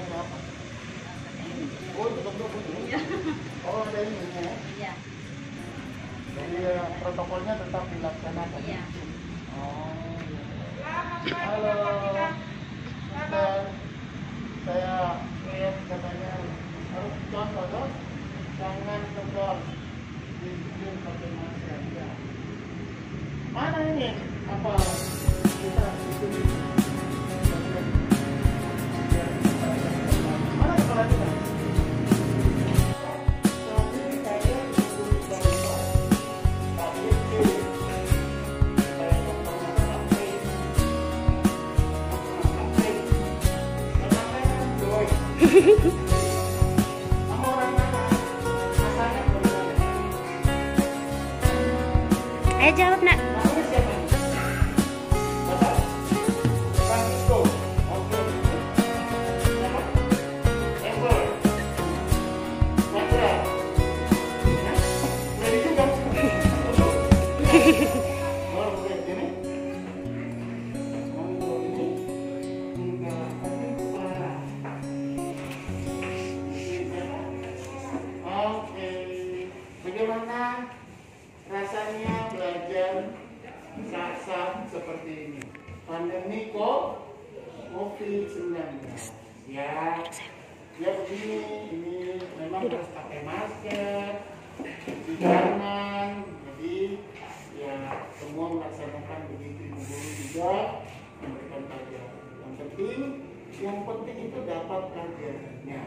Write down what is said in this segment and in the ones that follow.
namanya apa? Oh, itu bentuk ini. Oh, ada ini ya. Iya. Jadi protokolnya tetap dilaksanakan. Iya. Oh. Halo. Dan saya lihat katanya harus contoh dong. Jangan kendor. Dibikin pakai masker ya. Mana ini? Apa kita bikin? Mana kepala kita? Ayo jawab nak. Bagaimana rasanya belajar saat-saat seperti ini? Pandemi COVID-19. Ya begini, ini memang harus pakai masker, cuci tangan, jadi ya semua melaksanakan begitu, ibu guru juga memberikan pelajaran. Yang penting itu dapat pelajarannya.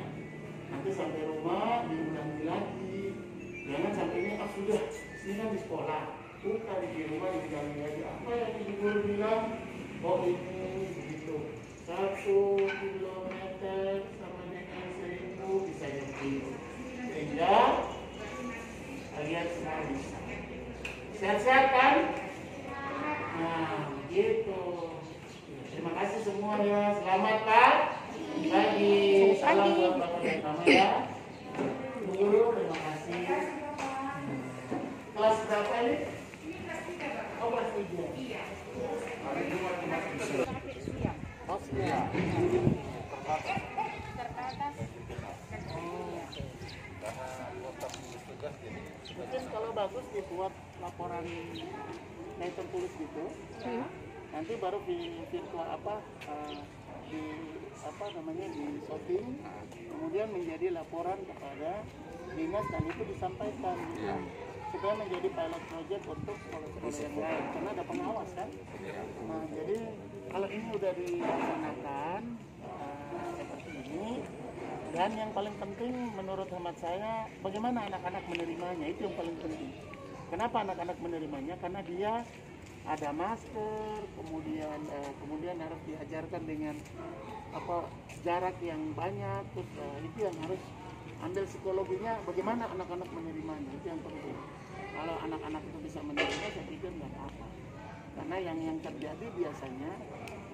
Nanti sampai rumah diulangi lagi. Jangan sampai ini sudah ini kan di sekolah, bukan di rumah diulangi lagi. Apa yang ibu guru bilang? Oh ini begitu. 1 kilometer sama dengan 1000 bisa jadi. Sehingga kalian semua bisa. Sehat-sehat kan? Nah, gitu. Terima kasih semua ya. Selamat pagi. Salam buat Bapak dan Mama ya. Bu Guru, terima kasih. Kelas berapa ini? Oh, kelas 3. Iya. Oh, siap. Mungkin kalau bagus dibuat laporan naik tertulis gitu. Nanti baru di virtual di shooting, kemudian menjadi laporan kepada dinas dan itu disampaikan supaya menjadi pilot project untuk sekolah-sekolah yang lain karena ada pengawas kan. Nah jadi kalau ini udah dilaksanakan seperti ini, dan yang paling penting menurut hemat saya bagaimana anak-anak menerimanya, itu yang paling penting. Kenapa anak-anak menerimanya? Karena dia ada masker, kemudian harus diajarkan dengan jarak yang banyak, terus itu yang harus ambil psikologinya bagaimana anak-anak menerimanya, itu yang penting. Kalau anak-anak itu bisa menerima, saya pikir nggak apa-apa. Karena yang terjadi biasanya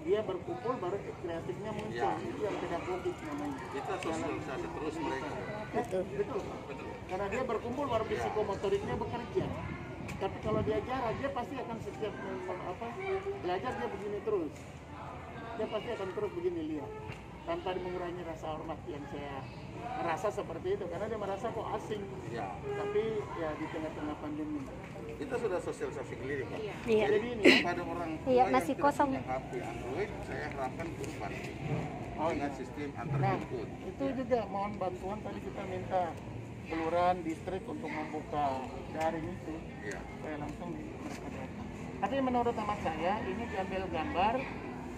dia berkumpul baru kreatifnya muncul, itu yang pedagogik namanya. Kita sosialisasi terus mereka. Betul. Karena dia berkumpul baru psikomotoriknya bekerja. Tapi kalau diajar, dia pasti akan setiap belajar dia begini terus. Dia pasti akan terus begini lihat. Tanpa mengurangi rasa hormat yang saya merasa seperti itu. Karena dia merasa kok asing. Ya. Tapi ya di tengah-tengah pandemi. Kita sudah sosialisasi keliling. Iya. Jadi ini pada orang tua Iya, yang masih tidak kosong. punya HP Android, saya harapkan berupa dengan sistem antar Nah, jemput. itu juga mohon bantuan, tadi kita minta kelurahan distrik untuk membuka daring itu supaya langsung mereka datang. Tapi menurut hemat saya ini diambil gambar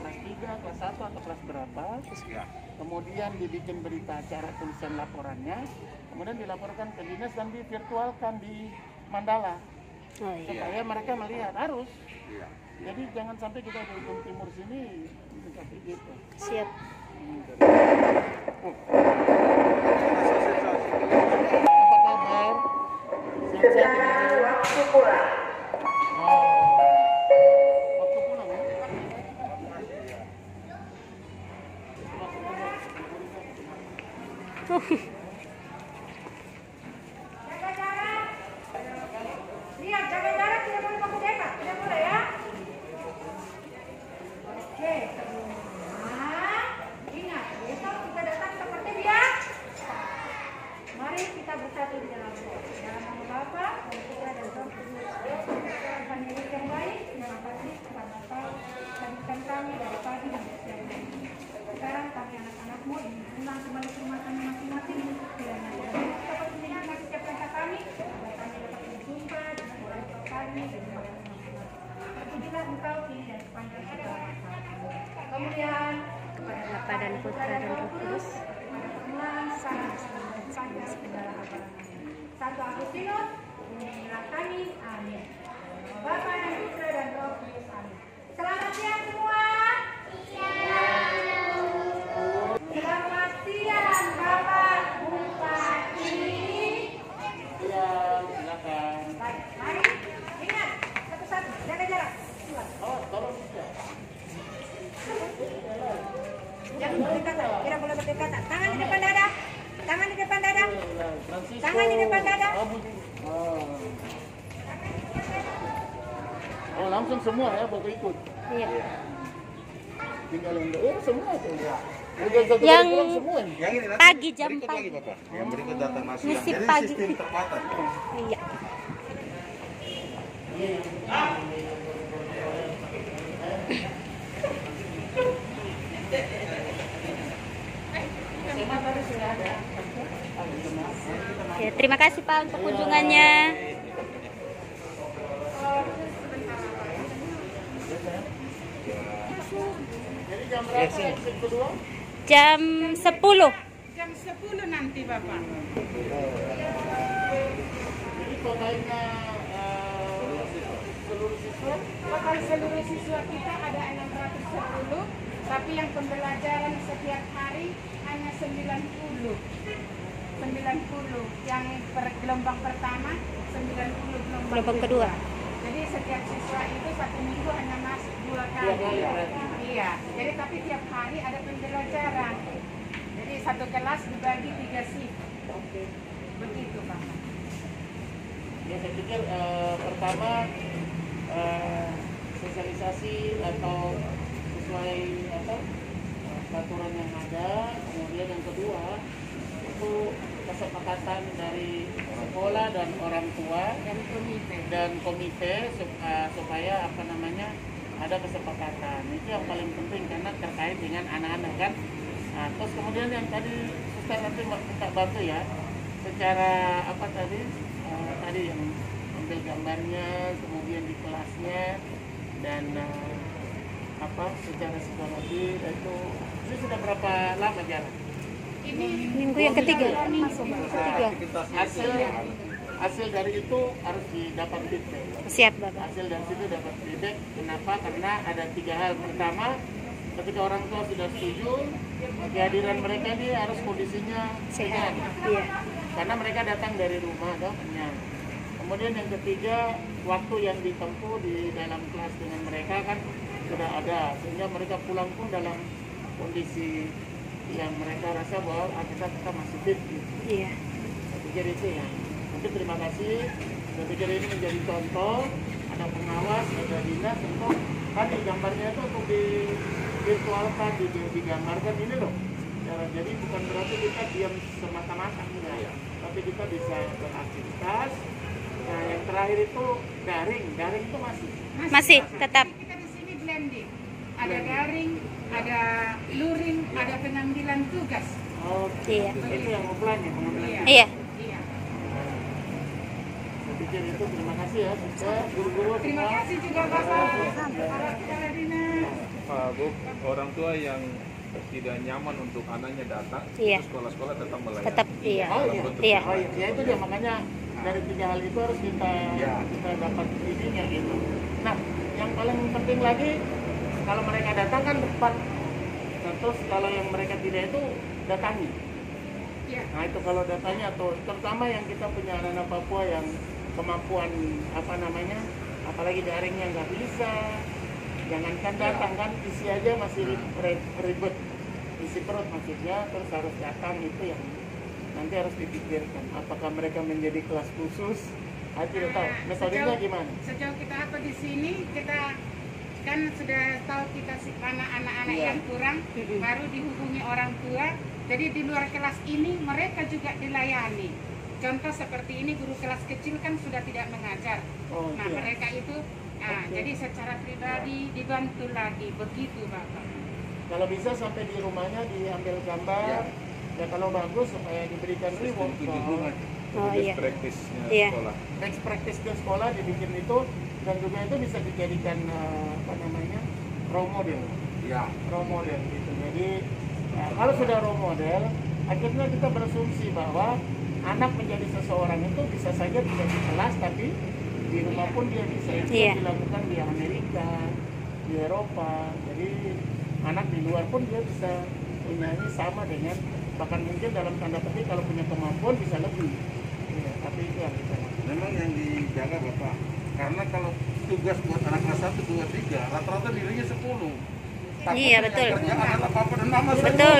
kelas 3, kelas 1 atau kelas berapa, kemudian dibikin berita acara tulisan laporannya, kemudian dilaporkan ke dinas dan divirtualkan di Mandala supaya mereka melihat harus. Jadi jangan sampai kita di ujung timur sini seperti gitu. Siap. Apa kabar? Sehat-sehat. Waktu pulang. Waktu pulang ya? Jaga jarak. Lihat, jaga jarak, tidak boleh pakai dekat, tidak boleh ya. Oke, semua ingat besok kita datang ke kembali ke rumah kami masing-masing. Kiranya kepentingan dan kesehatan kami, kami dapat berjumpa dengan orang tua kami dan orang masing-masing. Terpujilah Engkau kini dan sepanjang segala masa. Kemudian kepada Bapa dan Putra dan Roh Kudus. Tuhan sangat sepanjang segala abad. Satu Agustinus, inilah kami, amin. Bapa dan Putra dan Roh Kudus, amin. Selamat siang semua. Selamat siang Bapak Bupati. Iya, silakan. Baik, mari ingat satu-satu jaga jarak. Oh, tolong bisa. Jangan berdekatan, kira boleh berdekatan. Tangan di depan dada, tangan di depan dada. Francisco. Tangan di depan dada. Oh, langsung semua ya bapak ikut. Iya. Tinggal yang semua tuh. Yang semua nih. Yang ini nanti pagi jam berikut lagi pagi. Bapak. Yang berikut datang masuk. Mesti Jadi pagi. sistem terbatas. Iya. Ya, terima kasih Pak untuk kunjungannya. Jadi jam berapa exit kedua? Jam 10. Jam 10 nanti Bapak. Jadi totalnya seluruh siswa Total seluruh siswa kita ada 610, tapi yang pembelajaran setiap hari hanya 90. 90 yang gelombang pertama, 90 Gelombang kedua. Jadi setiap siswa itu 1 minggu hanya masuk 2 kali. Iya. Jadi tapi tiap hari ada pembelajaran. Jadi satu kelas dibagi 3 shift. Begitu Bapak. ya saya pikir pertama sosialisasi atau sesuai peraturan yang ada, kemudian yang kedua itu kesepakatan dari sekolah dan orang tua dan komite supaya ada kesepakatan. Itu yang paling penting karena terkait dengan anak-anak kan. Nah, terus kemudian yang tadi suster nanti minta bantu ya secara tadi yang ambil gambarnya, kemudian di kelasnya dan secara psikologi itu sudah berapa lama jalan? Ini Minggu yang ketiga. Masuk minggu ketiga. Hasil dari itu harus didapat feedback. Siap Bapak. Hasil dari situ dapat feedback. Kenapa? Karena ada 3 hal. Pertama, ketika orang tua sudah setuju, kehadiran mereka ini harus kondisinya Sehat. sehat. Iya. Karena mereka datang dari rumah, Kemudian yang ketiga, waktu yang ditempuh di dalam kelas dengan mereka kan sudah ada, sehingga mereka pulang pun dalam kondisi yang mereka rasa bahwa kita masih fit. Gitu. Iya. Saya pikir itu ya. Nanti terima kasih. Saya pikir ini menjadi contoh. Ada pengawas, ada dinas untuk tadi gambarnya itu untuk di virtualkan, digambarkan ini loh. Jadi bukan berarti kita diam semata-mata enggak, tapi kita bisa beraktivitas. Nah yang terakhir itu daring itu Masih tetap. Kita di sini blending. Ada daring, ada luring, ada pengambilan tugas. Oke. Iya. Itu yang offline ya pengambilan. Iya. Iya. Saya pikir itu terima kasih ya suster, guru-guru Terima semua. kasih juga Bapak. Para kepala dinas. Pak Bu, orang tua yang tidak nyaman untuk anaknya datang, Iya. itu sekolah-sekolah tetap melayani. Tetap iya. Oh iya. Iya. Oh iya, ya itu dia makanya dari 3 hal itu harus kita dapat ininya gitu. Nah, yang paling penting lagi kalau mereka datang kan depan. Nah, terus kalau yang mereka tidak itu datangi. Iya. Nah itu kalau datanya atau terutama yang kita punya anak-anak Papua yang kemampuan apalagi daringnya nggak bisa, jangankan datang kan isi aja masih ribet, isi perut maksudnya, terus harus datang itu yang nanti harus dipikirkan apakah mereka menjadi kelas khusus. Saya tidak tahu metodenya gimana. Sejauh kita apa di sini kita kan sudah tahu kita si anak-anak Iya. yang kurang baru dihubungi orang tua. Jadi di luar kelas ini mereka juga dilayani. Contoh seperti ini guru kelas kecil kan sudah tidak mengajar. Oh, Nah iya. mereka itu jadi secara pribadi dibantu lagi begitu Bapak. Kalau bisa sampai di rumahnya diambil gambar, Ya kalau bagus supaya diberikan reward. Oh iya. Best practice-nya Iya. sekolah. Best practice ke sekolah dibikin itu, dan juga itu bisa dijadikan role model. Ya. Role model gitu. Jadi kalau sudah role model, akhirnya kita berasumsi bahwa anak menjadi seseorang itu bisa saja tidak di kelas, tapi di rumah pun dia bisa. Itu Iya. yang dilakukan di Amerika, di Eropa. Jadi anak di luar pun dia bisa menyanyi sama dengan, bahkan mungkin dalam tanda petik kalau punya kemampuan bisa lebih. Ya, tapi itu yang kita lakukan. Memang yang dijaga Bapak. Karena kalau tugas buat anak kelas 1, 2, 3, rata-rata dirinya 10. Takutnya Iya, betul. yang kerja adalah Bapak dan Mama semua. Betul.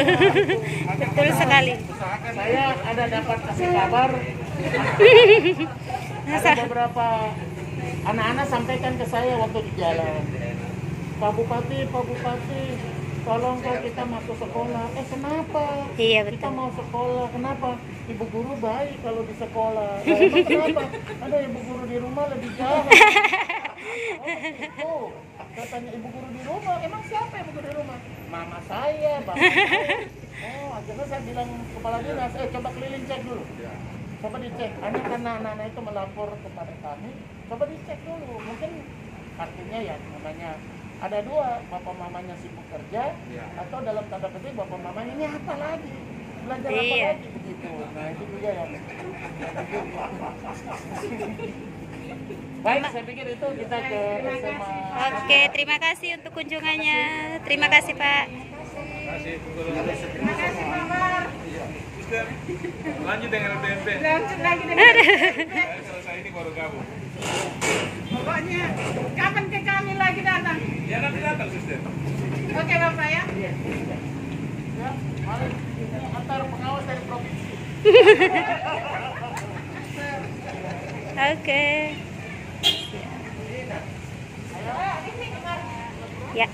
Maka Betul sekali. usahakan Saya ada dapat kasih kabar, ada beberapa anak-anak sampaikan ke saya waktu di jalan, Pak Bupati, tolong kalau kita masuk sekolah. Kenapa? Iya, Kita betul. mau sekolah, kenapa? Ibu guru baik kalau di sekolah. Emang kenapa? Ada ibu guru di rumah lebih jahat. Oh, katanya ibu guru di rumah. Emang siapa ibu guru di rumah? Mama saya, bapak saya. Oh, akhirnya saya bilang kepala dinas, coba keliling cek dulu. Coba dicek. Karena anak-anak itu melapor kepada kami, coba dicek dulu. Mungkin artinya ya namanya ada dua, bapak mamanya sibuk kerja, atau dalam tanda petik bapak mamanya ini apa lagi, belajar apa Iya. lagi begitu. Nah itu juga yang baik, saya pikir itu kita ke SMA. Oke, terima kasih untuk kunjungannya. Terima kasih, Pak. Kasih guru. Terima kasih Pak Mar. Suster, lanjut dengan LPMP. Lanjut lagi dengan Saya selesai ini baru gabung. pokoknya kapan ke kami lagi datang? Ya nanti datang, Suster. Oke Bapak ya. Ya, mari ini antar pengawas dari provinsi. Oke. Ya.